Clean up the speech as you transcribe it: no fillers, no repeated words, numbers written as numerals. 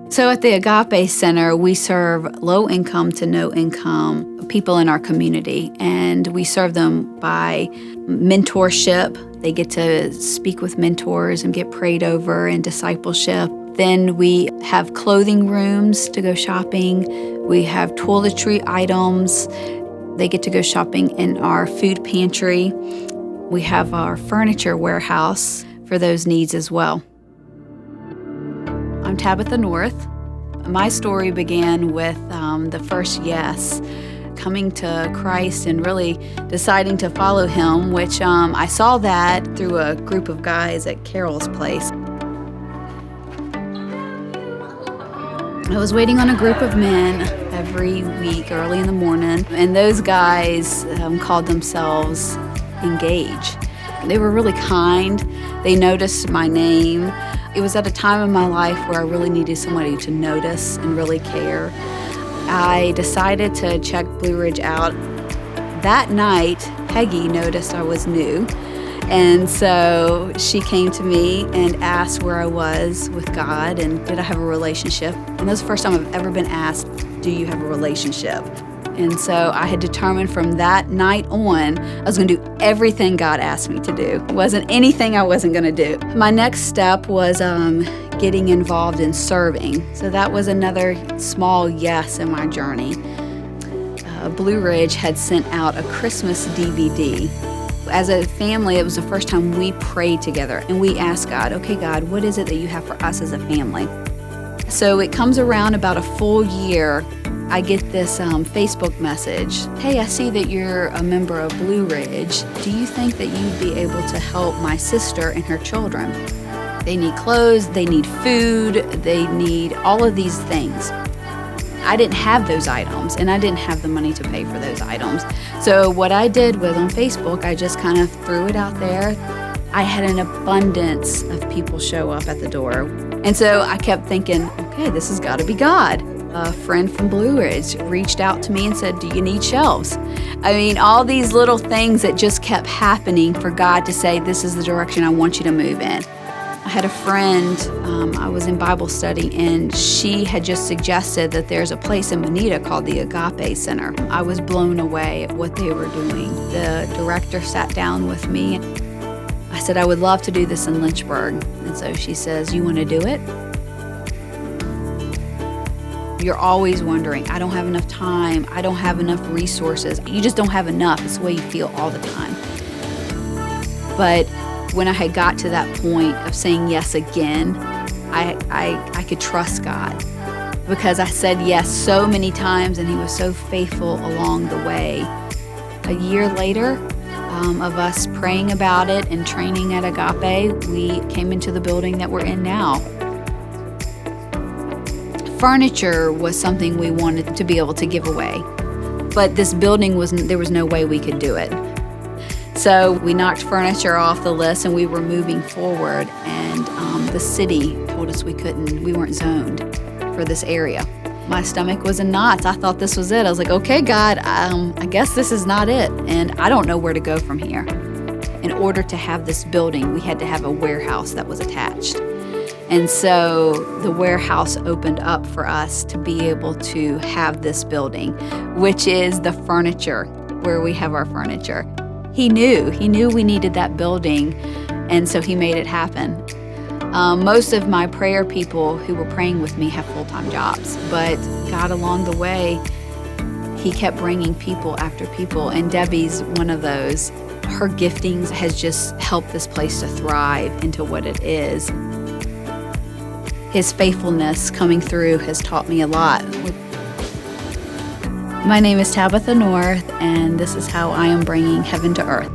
So at the Agape Center, we serve low income to no income people in our community, and we serve them by mentorship. They get to speak with mentors and get prayed over and discipleship. Then we have clothing rooms to go shopping. We have toiletry items. They get to go shopping in our food pantry. We have our furniture warehouse for those needs as well. I'm Tabitha North. My story began with the first yes, coming to Christ and really deciding to follow Him, which I saw that through a group of guys at Carol's place. I was waiting on a group of men every week early in the morning, and those guys called themselves Engage. They were really kind. They noticed my name. It was at a time in my life where I really needed somebody to notice and really care. I decided to check Blue Ridge out. That night, Peggy noticed I was new, and so she came to me and asked where I was with God and did I have a relationship. And that was the first time I've ever been asked, do you have a relationship? And so I had determined from that night on, I was going to do everything God asked me to do. It wasn't anything I wasn't going to do. My next step was getting involved in serving. So that was another small yes in my journey. Blue Ridge had sent out a Christmas DVD. As a family, it was the first time we prayed together and we asked God, okay, God, what is it that you have for us as a family? So it comes around about a full year, I get this Facebook message. Hey, I see that you're a member of Blue Ridge. Do you think that you'd be able to help my sister and her children? They need clothes, they need food, they need all of these things. I didn't have those items, and I didn't have the money to pay for those items. So what I did was on Facebook, I just kind of threw it out there. I had an abundance of people show up at the door. And so I kept thinking, okay, this has got to be God. A friend from Blue Ridge reached out to me and said, do you need shelves? I mean, all these little things that just kept happening for God to say, this is the direction I want you to move in. I had a friend, I was in Bible study, and she had just suggested that there's a place in Bonita called the Agape Center. I was blown away at what they were doing. The director sat down with me. I said, I would love to do this in Lynchburg. And so she says, you want to do it? You're always wondering, I don't have enough time, I don't have enough resources. You just don't have enough. It's the way you feel all the time. But when I had got to that point of saying yes again, I could trust God because I said yes so many times and He was so faithful along the way. A year later of us praying about it and training at Agape, we came into the building that we're in now. Furniture was something we wanted to be able to give away, but this building there was no way we could do it. So we knocked furniture off the list and we were moving forward, and the city told us we weren't zoned for this area. My stomach was in knots. I thought this was it. I was like, okay, God, I guess this is not it, and I don't know where to go from here. In order to have this building, we had to have a warehouse that was attached. And so the warehouse opened up for us to be able to have this building, which is the furniture, where we have our furniture. He knew we needed that building, and so He made it happen. Most of my prayer people who were praying with me have full-time jobs, but God along the way, He kept bringing people after people, and Debbie's one of those. Her giftings has just helped this place to thrive into what it is. His faithfulness coming through has taught me a lot. My name is Tabitha North, and this is how I am bringing heaven to earth.